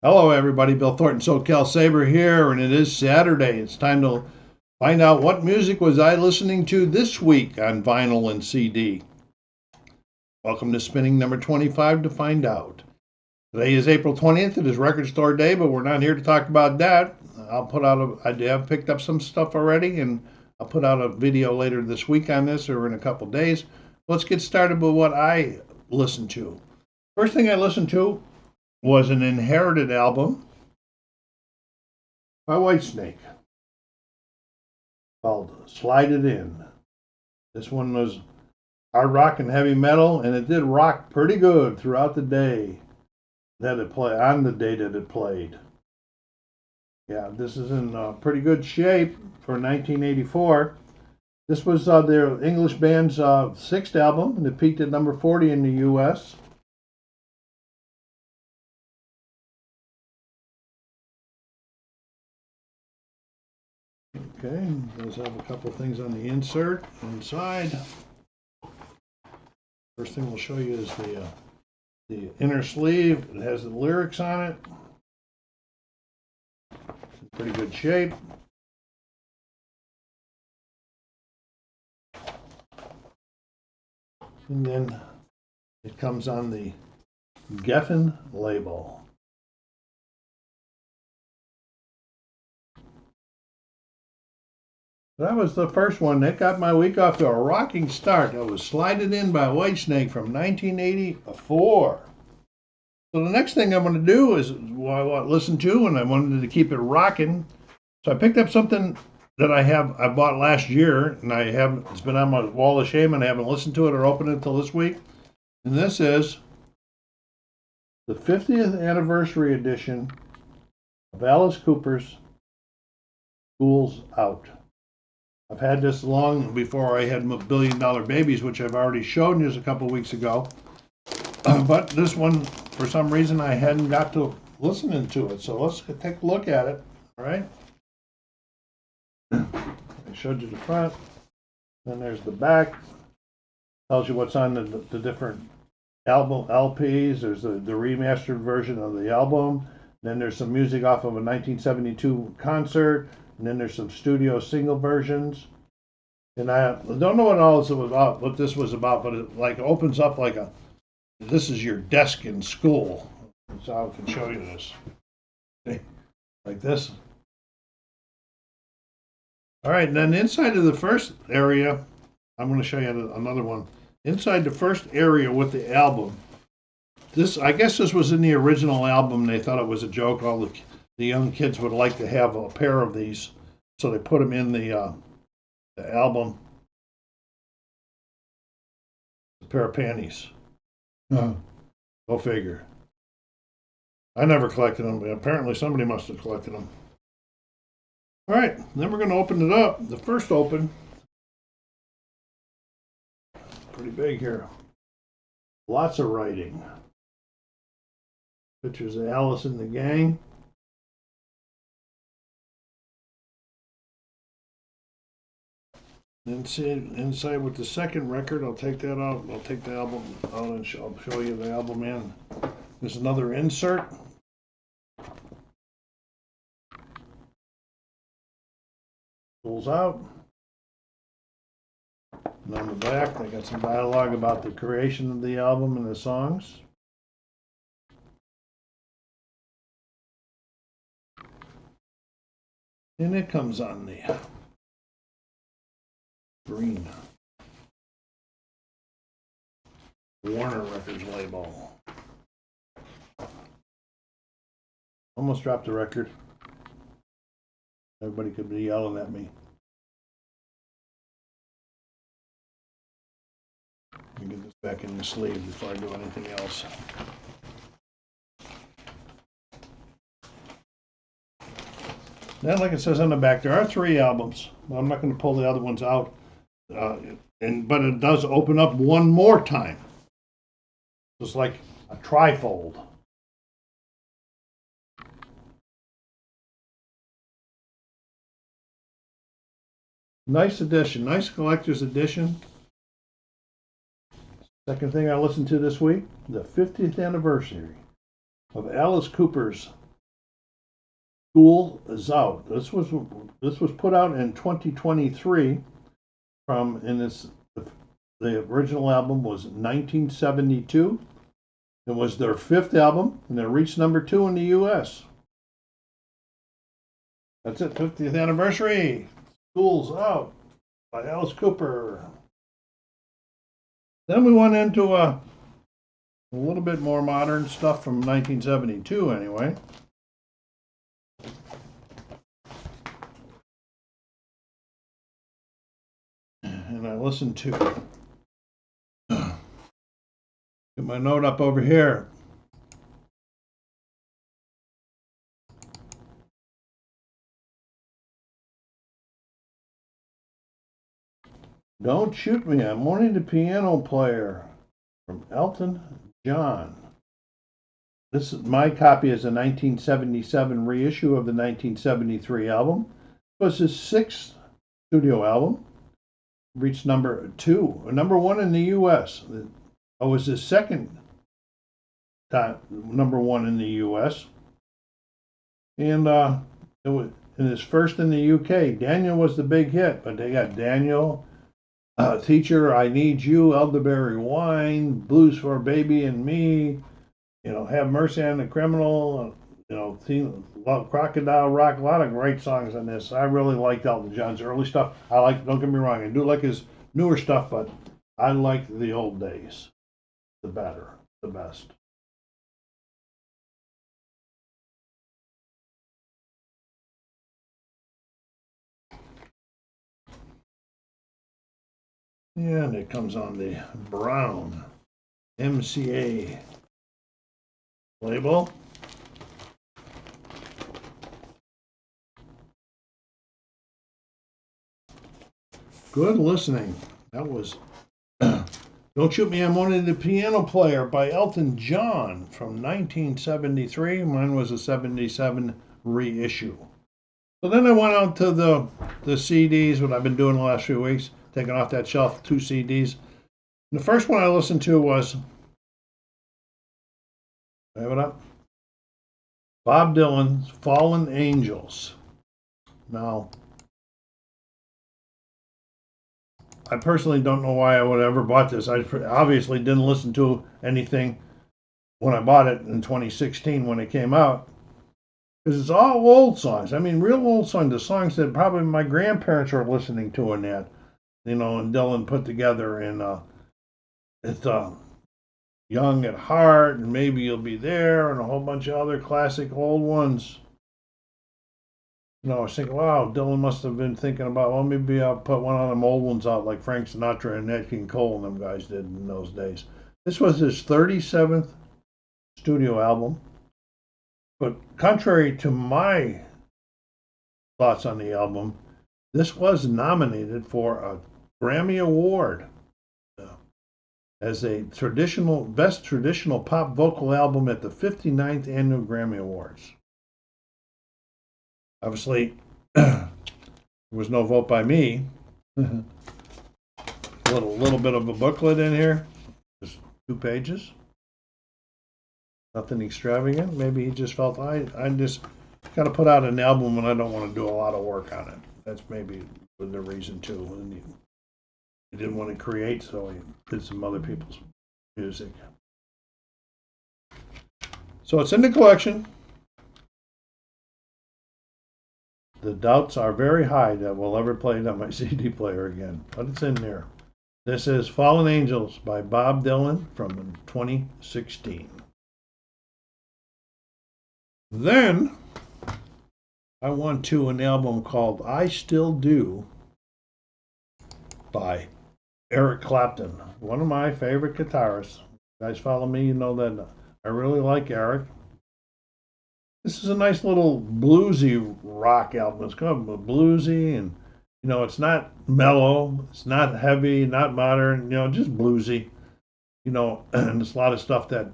Hello, everybody. Bill Thornton, SoCalSabre here, and it is Saturday. It's time to find out what music was I listening to this week on vinyl and CD. Welcome to Spinning number 25 to find out. Today is April 20th. It is Record Store Day, but we're not here to talk about that. I have picked up some stuff already, and I'll put out a video later this week on this or in a couple days. Let's get started with what I listened to. First thing I listened to was an inherited album by Whitesnake called Slide It In. This one was hard rock and heavy metal, and it did rock pretty good throughout the day that it played, on the day that it played. Yeah, this is in pretty good shape for 1984. This was their English band's sixth album, and it peaked at number 40 in the U.S. Okay, it does have a couple things on the inside. First thing we'll show you is the inner sleeve. It has the lyrics on it. It's in pretty good shape. And then it comes on the Geffen label. That was the first one. That got my week off to a rocking start. That was Slide It In by Whitesnake from 1984. So the next thing I'm going to do is what I listen to, and I wanted to keep it rocking. So I picked up something that I bought last year, and it's been on my wall of shame, and I haven't listened to it or opened it until this week. And this is the 50th anniversary edition of Alice Cooper's School's Out. I've had this long before I had $1 Billion Babies, which I've already shown you a couple of weeks ago. But this one, for some reason, I hadn't got to listening to it. So let's take a look at it. All right. I showed you the front. Then there's the back. Tells you what's on the different album LPs. There's the remastered version of the album. Then there's some music off of a 1972 concert. And then there's some studio single versions. And I don't know what this was about, but it opens up like this is your desk in school. So I can show you this. Okay. Like this. All right, and then inside of the first area, I'm going to show you another one. Inside the first area with the album, I guess this was in the original album. They thought it was a joke. All the young kids would like to have a pair of these, so they put them in the album. A pair of panties. Go figure. I never collected them, but apparently somebody must have collected them. All right, then we're going to open it up. The first open, pretty big here. Lots of writing. Pictures of Alice and the gang. Inside with the second record, I'll take that out. I'll take the album out and I'll show you the album in. There's another insert. Pulls out. And on the back, they got some dialogue about the creation of the album and the songs. And it comes on the green Warner Records label. Almost dropped the record. Everybody could be yelling at me. Let me get this back in the sleeve before I do anything else. Then, like it says on the back, there are 3 albums. I'm not going to pull the other ones out. But it does open up one more time. It's like a trifold. Nice edition, nice collector's edition. Second thing I listened to this week, the 50th anniversary of Alice Cooper's School is Out. This was put out in 2023 the original album was 1972. It was their fifth album, and it reached #2 in the U.S. That's it, 50th anniversary. School's Out by Alice Cooper. Then we went into a little bit more modern stuff from 1972 anyway. And I listened to, get my note up over here. Don't Shoot Me, I'm Only the Piano Player from Elton John. This is my copy is a 1977 reissue of the 1973 album. It was his sixth studio album. Reached #1 in the U.S. It was his second time #1 in the U.S. And it was in his first in the U.K. Daniel was the big hit, but they got Daniel, Teacher, I Need You, Elderberry Wine, Blues for a Baby and Me, Have Mercy on the Criminal, Crocodile Rock, a lot of great songs on this. I really liked Elton John's early stuff. Don't get me wrong, I do like his newer stuff, but I like the old days the best. And it comes on the brown MCA label. Good listening. That was Don't Shoot Me, I'm Only the Piano Player by Elton John from 1973. Mine was a 77 reissue. So then I went out to the CDs, what I've been doing the last few weeks, taking off that shelf 2 CDs. And the first one I listened to was, have it up, Bob Dylan's Fallen Angels. Now, I personally don't know why I would have ever bought this. I obviously didn't listen to anything when I bought it in 2016 when it came out. Because it's all old songs. I mean, real old songs. The songs that probably my grandparents were listening to in that. And Dylan put together. And it's Young at Heart and Maybe You'll Be There and a whole bunch of other classic old ones. I was thinking, wow, Dylan must have been thinking about, well, maybe I'll put one of them old ones out like Frank Sinatra and Nat King Cole and them guys did in those days. This was his 37th studio album. But contrary to my thoughts on the album, this was nominated for a Grammy Award as a best traditional pop vocal album at the 59th Annual Grammy Awards. Obviously, there was no vote by me. A little bit of a booklet in here, just 2 pages. Nothing extravagant. Maybe he just felt I just got to put out an album when I don't want to do a lot of work on it. That's maybe the reason too. And he didn't want to create, so he did some other people's music. So it's in the collection. The doubts are very high that we'll ever play it on my CD player again, but it's in there. This is Fallen Angels by Bob Dylan from 2016. Then I went to an album called I Still Do by Eric Clapton, one of my favorite guitarists. You guys follow me, you know that I really like Eric. This is a nice little bluesy rock album. It's kind of bluesy, and it's not mellow, it's not heavy, not modern, just bluesy. And there's a lot of stuff that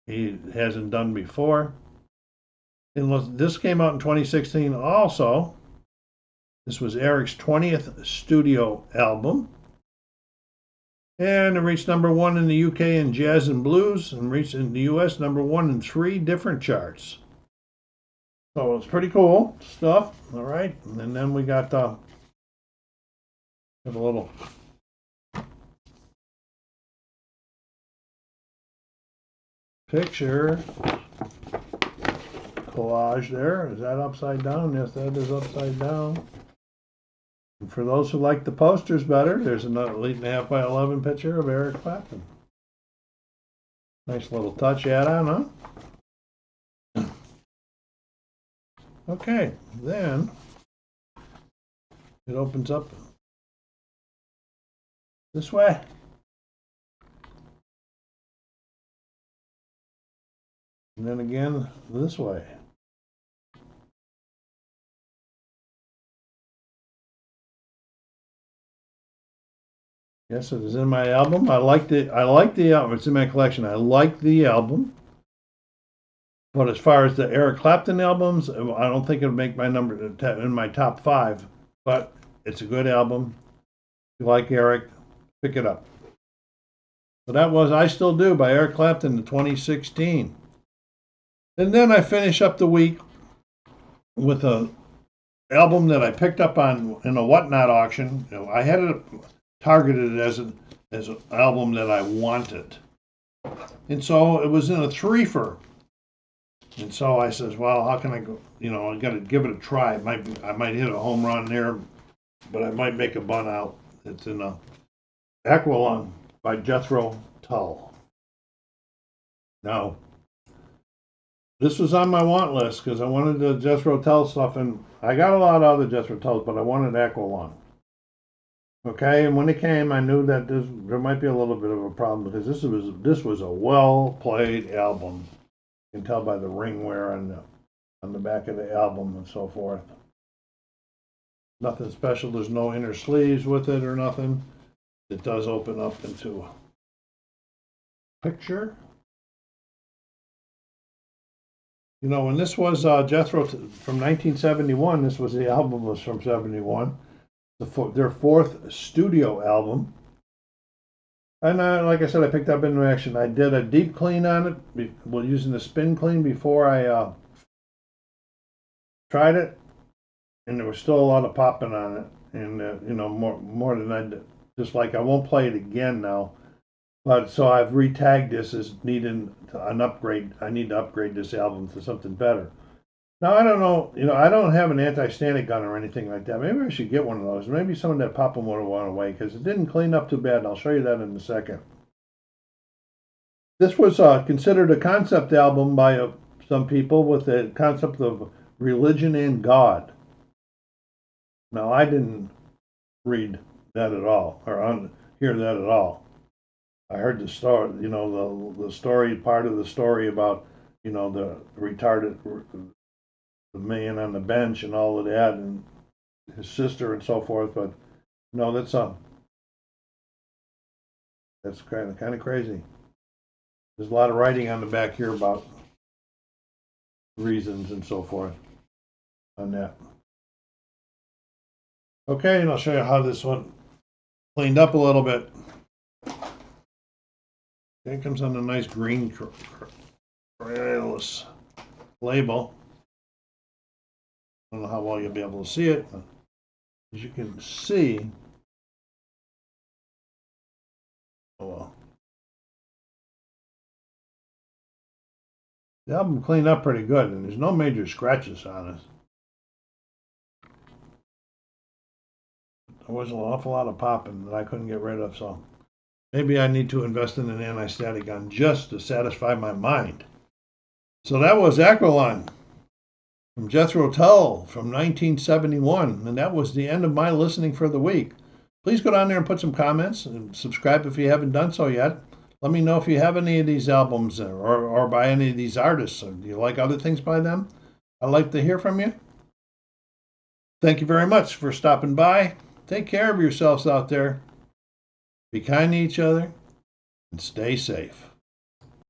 he hasn't done before. And this came out in 2016 also. This was Eric's 20th studio album. And it reached #1 in the UK in jazz and blues, and reached in the US #1 in 3 different charts. So it's pretty cool stuff. All right, and then we got a little picture collage there. Is that upside down? Yes, that is upside down. And for those who like the posters better, there's another 8.5 by 11 picture of Eric Clapton. Nice little touch add-on, huh? Okay, then it opens up this way. And then again this way. Yes, it is in my album. I like the album. It's in my collection. I like the album. But as far as the Eric Clapton albums, I don't think it'll make my number in my top 5. But it's a good album. If you like Eric, pick it up. So that was I Still Do by Eric Clapton in 2016. And then I finish up the week with a album that I picked up in a Whatnot auction. I had it targeted as an album that I wanted. And so it was in a threefer. And so I says, well, how can I go? I got to give it a try. I might hit a home run there, but I might make a bun out. It's in a Aqualung by Jethro Tull. Now, this was on my want list because I wanted the Jethro Tull stuff, and I got a lot of other Jethro Tulls, but I wanted Aqualung. Okay, and when it came, I knew that there might be a little bit of a problem because this was a well-played album. You can tell by the ring wear on the back of the album and so forth. Nothing special. There's no inner sleeves with it or nothing. It does open up into a picture. When this was Jethro from 1971, this was the album was from 71. Their 4th studio album. And like I said, I picked up in reaction. I did a deep clean on it, using the spin clean before I tried it, and there was still a lot of popping on it, and more than I did. Just like I won't play it again now, but so I've retagged this as needing an upgrade. I need to upgrade this album to something better. Now I don't know. I don't have an anti-static gun or anything like that. Maybe I should get one of those. Maybe some of that popping would have went away because it didn't clean up too bad. And I'll show you that in a second. This was considered a concept album by some people with the concept of religion and God. Now I didn't read that at all or hear that at all. I heard the story. The story part of the story about the retarded. The man on the bench and all of that, and his sister and so forth. But no, that's kind of crazy. There's a lot of writing on the back here about reasons and so forth on that. Okay, and I'll show you how this one cleaned up a little bit. It comes on a nice green Crayolas label. I don't know how well you'll be able to see it, but as you can see, the album cleaned up pretty good, and there's no major scratches on it. There was an awful lot of popping that I couldn't get rid of, so maybe I need to invest in an anti-static gun just to satisfy my mind. So that was Aqualung from Jethro Tull from 1971, and that was the end of my listening for the week. Please go down there and put some comments and subscribe if you haven't done so yet. Let me know if you have any of these albums or by any of these artists. Do you like other things by them? I'd like to hear from you. Thank you very much for stopping by. Take care of yourselves out there. Be kind to each other and stay safe.